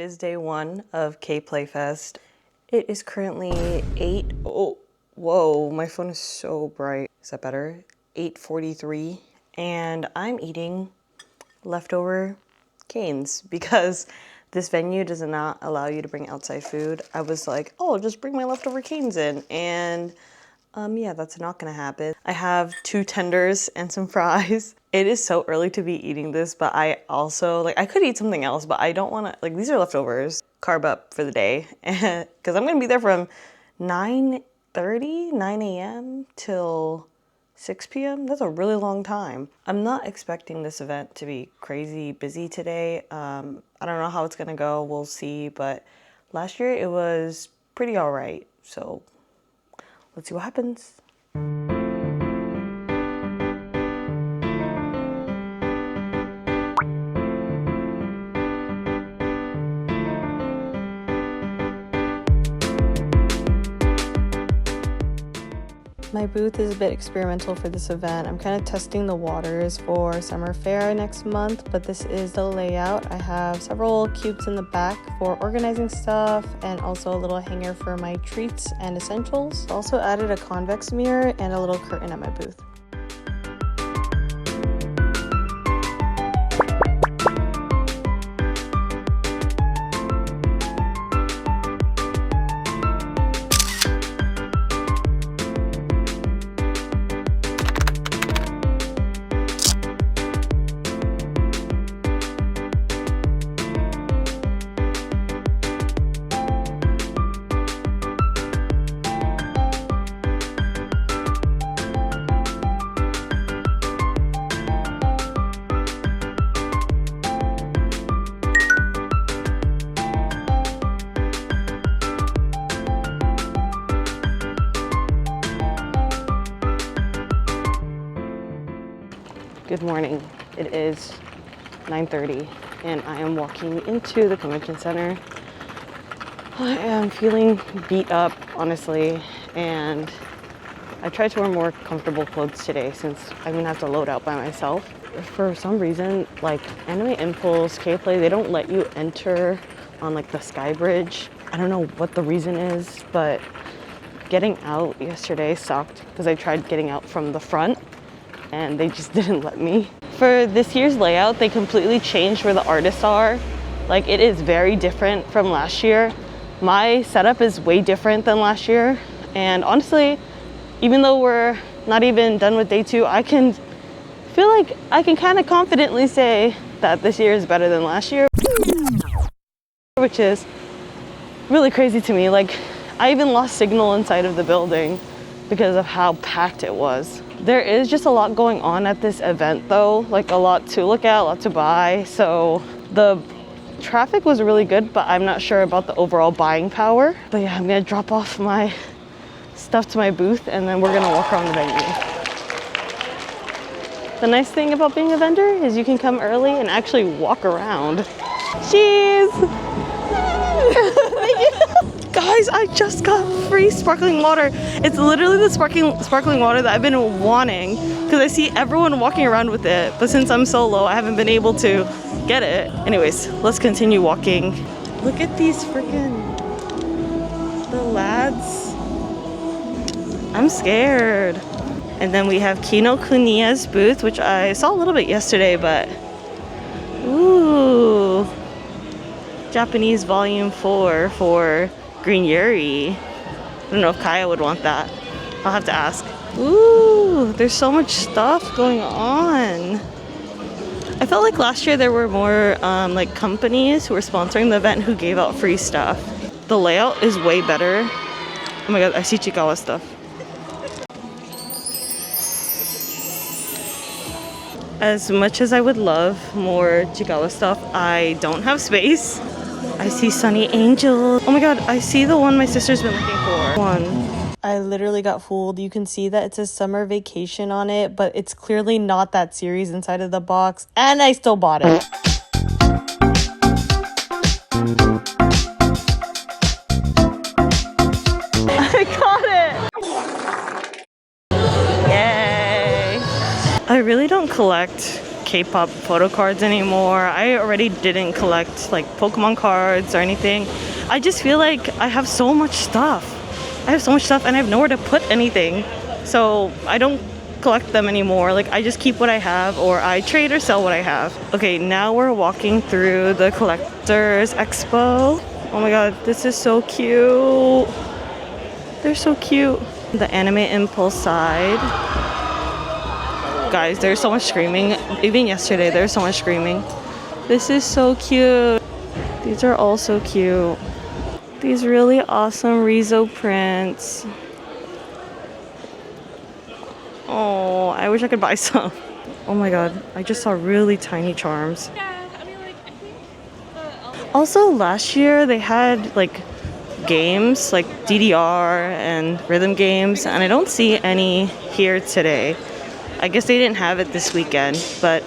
is day one of K Playfest. It is currently 8, oh, whoa, my phone is so bright. Is that better? 8:43, and I'm eating leftover canes because this venue does not allow you to bring outside food. I was like, oh, I'll just bring my leftover canes in, and yeah, that's not gonna happen. I have 2 tenders and some fries. It is so early to be eating this, but I also, like, I could eat something else, but I don't wanna, like, these are leftovers. Carb up for the day, because I'm gonna be there from 9 a.m. till 6 p.m. That's a really long time. I'm not expecting this event to be crazy busy today. I don't know how it's gonna go, we'll see, but last year it was pretty all right, so let's see what happens. My booth is a bit experimental for this event. I'm kind of testing the waters for summer fair next month, but this is the layout. I have several cubes in the back for organizing stuff and also a little hanger for my treats and essentials. Also added a convex mirror and a little curtain at my booth. Good morning. It is 9:30 and I am walking into the convention center. I am feeling beat up, honestly, and I tried to wear more comfortable clothes today since I'm gonna have to load out by myself. For some reason, like Anime Impulse, K-Play, they don't let you enter on like the Sky Bridge. I don't know what the reason is, but getting out yesterday sucked because I tried getting out from the front and they just didn't let me. For this year's layout, they completely changed where the artists are. Like, it is very different from last year. My setup is way different than last year. And honestly, even though we're not even done with day 2, I can feel like I can kind of confidently say that this year is better than last year, which is really crazy to me. Like, I even lost signal inside of the building because of how packed it was. There is just a lot going on at this event though, like a lot to look at, a lot to buy. So the traffic was really good, but I'm not sure about the overall buying power. But yeah, I'm gonna drop off my stuff to my booth and then we're gonna walk around the venue. The nice thing about being a vendor is you can come early and actually walk around. Cheese! Guys, I just got free sparkling water. It's literally the sparkling water that I've been wanting because I see everyone walking around with it, but since I'm solo, I haven't been able to get it. Anyways, let's continue walking. Look at these freaking, the lads. I'm scared. And then we have Kinokuniya's booth, which I saw a little bit yesterday, but ooh, Japanese volume 4 for Green Yuri. I don't know if Kaya would want that. I'll have to ask. Ooh, there's so much stuff going on. I felt like last year there were more like companies who were sponsoring the event who gave out free stuff. The layout is way better. Oh my god, I see Chikawa stuff. As much as I would love more Chikawa stuff, I don't have space. I see Sunny Angel. Oh my god, I see the one my sister's been looking for. I literally got fooled. You can see that it says Summer Vacation on it, but it's clearly not that series inside of the box, and I still bought it. I got it! Yay! I really don't collect K-pop photo cards anymore. I already didn't collect like Pokemon cards or anything. I just feel like I have so much stuff. I have so much stuff and I have nowhere to put anything. So I don't collect them anymore. Like I just keep what I have, or I trade or sell what I have. Okay, now we're walking through the Collectors Expo. Oh my god, this is so cute. They're so cute. The Anime Impulse side. Guys, there's so much screaming. Even yesterday, there's so much screaming. This is so cute. These are all so cute. These really awesome Rizo prints. Oh, I wish I could buy some. Oh my god, I just saw really tiny charms. Yeah, I mean, like, I think Also, last year they had like games like DDR and rhythm games, and I don't see any here today. I guess they didn't have it this weekend, but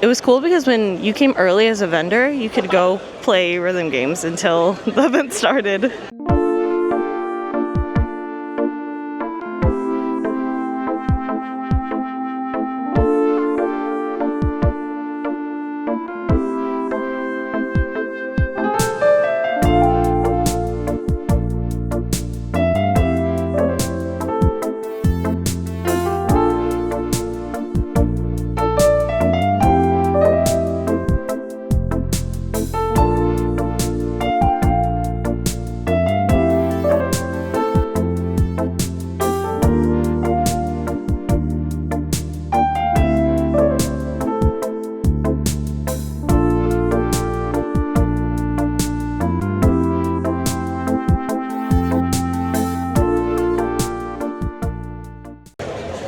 it was cool because when you came early as a vendor, you could go play rhythm games until the event started.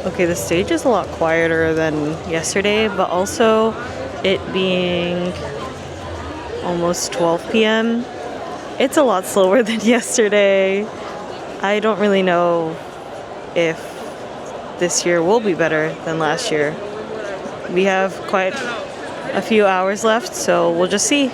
Okay, the stage is a lot quieter than yesterday, but also it being almost 12 p.m., it's a lot slower than yesterday. I don't really know if this year will be better than last year. We have quite a few hours left, so we'll just see.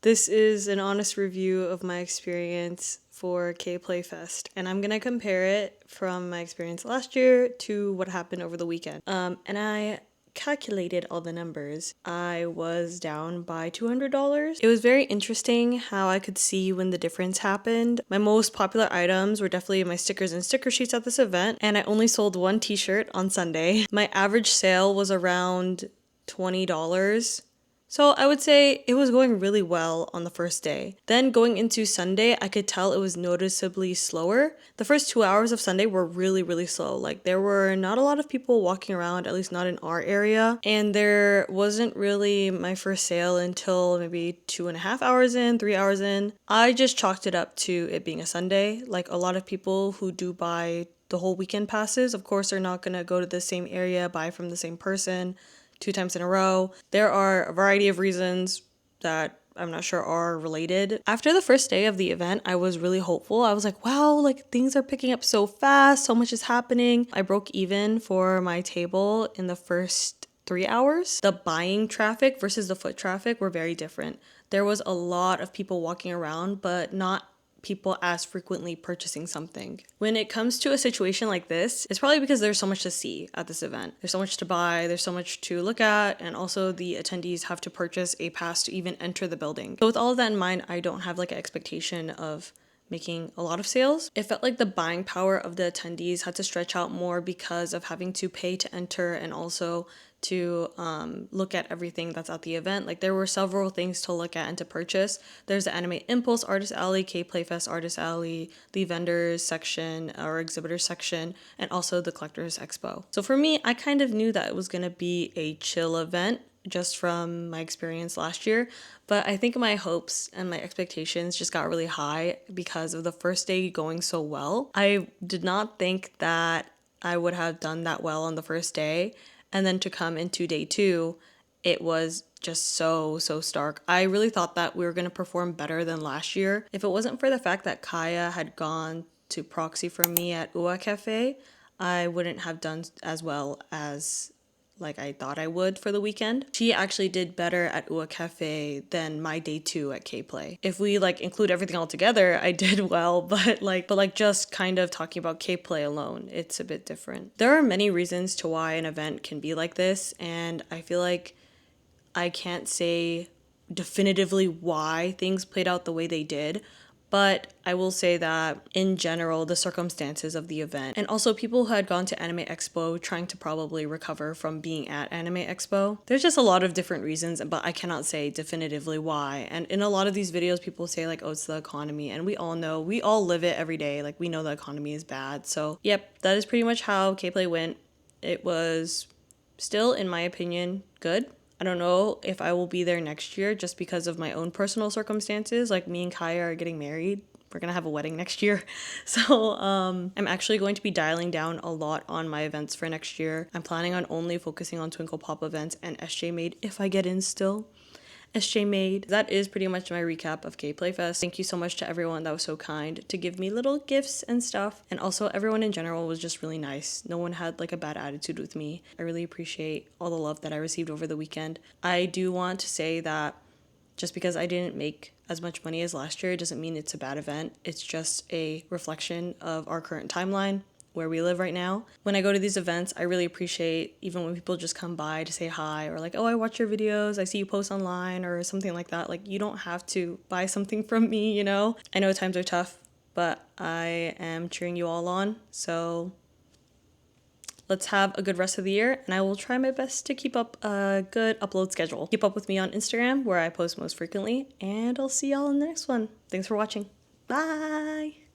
This is an honest review of my experience for K-Play Fest, and I'm gonna compare it from my experience last year to what happened over the weekend. And I calculated all the numbers. I was down by $200. It was very interesting how I could see when the difference happened. My most popular items were definitely my stickers and sticker sheets at this event, and I only sold one t-shirt on Sunday. My average sale was around $20. So I would say it was going really well on the first day. Then going into Sunday, I could tell it was noticeably slower. The first 2 hours of Sunday were really, really slow. Like there were not a lot of people walking around, at least not in our area. And there wasn't really my first sale until maybe 2.5 hours in, 3 hours in. I just chalked it up to it being a Sunday. Like a lot of people who do buy the whole weekend passes, of course, are not gonna go to the same area, buy from the same person 2 times in a row. There are a variety of reasons that I'm not sure are related. After the first day of the event, I was really hopeful. I was like, wow, like things are picking up so fast, so much is happening. I broke even for my table in the first 3 hours. The buying traffic versus the foot traffic were very different. There was a lot of people walking around, but not people as frequently purchasing something. When it comes to a situation like this, it's probably because there's so much to see at this event. There's so much to buy, there's so much to look at, and also the attendees have to purchase a pass to even enter the building. So with all of that in mind, I don't have like an expectation of making a lot of sales. It felt like the buying power of the attendees had to stretch out more because of having to pay to enter and also to look at everything that's at the event. Like there were several things to look at and to purchase. There's the Anime Impulse Artist Alley, K-Playfest Artist Alley, the vendors section or exhibitors section, and also the Collectors Expo. So for me, I kind of knew that it was gonna be a chill event just from my experience last year, but I think my hopes and my expectations just got really high because of the first day going so well. I did not think that I would have done that well on the first day, and then to come into day 2, it was just so stark. I really thought that we were going to perform better than last year. If it wasn't for the fact that Kaya had gone to proxy for me at UA Cafe, I wouldn't have done as well as like I thought I would for the weekend. She actually did better at UA Cafe than my day 2 at K-Play. If we like include everything all together, I did well, but like just kind of talking about K-Play alone, it's a bit different. There are many reasons to why an event can be like this, and I feel like I can't say definitively why things played out the way they did, but I will say that in general, the circumstances of the event, and also people who had gone to Anime Expo trying to probably recover from being at Anime Expo, there's just a lot of different reasons, but I cannot say definitively why. And in a lot of these videos, people say like, oh, it's the economy, and we all know, we all live it every day, like we know the economy is bad. So yep, that is pretty much how K-Play went. It was still, in my opinion, good. I don't know if I will be there next year just because of my own personal circumstances. Like me and Kaya are getting married. We're gonna have a wedding next year. So I'm actually going to be dialing down a lot on my events for next year. I'm planning on only focusing on Twinkle Pop events and SJ Made if I get in still. SJ Made. That is pretty much my recap of K-Play Fest. Thank you so much to everyone that was so kind to give me little gifts and stuff. And also everyone in general was just really nice. No one had like a bad attitude with me. I really appreciate all the love that I received over the weekend. I do want to say that just because I didn't make as much money as last year doesn't mean it's a bad event. It's just a reflection of our current timeline, where we live right now. When I go to these events, I really appreciate even when people just come by to say hi or like, oh, I watch your videos, I see you post online or something like that. Like, you don't have to buy something from me, you know? I know times are tough, but I am cheering you all on. So let's have a good rest of the year, and I will try my best to keep up a good upload schedule. Keep up with me on Instagram, where I post most frequently, and I'll see y'all in the next one. Thanks for watching. Bye!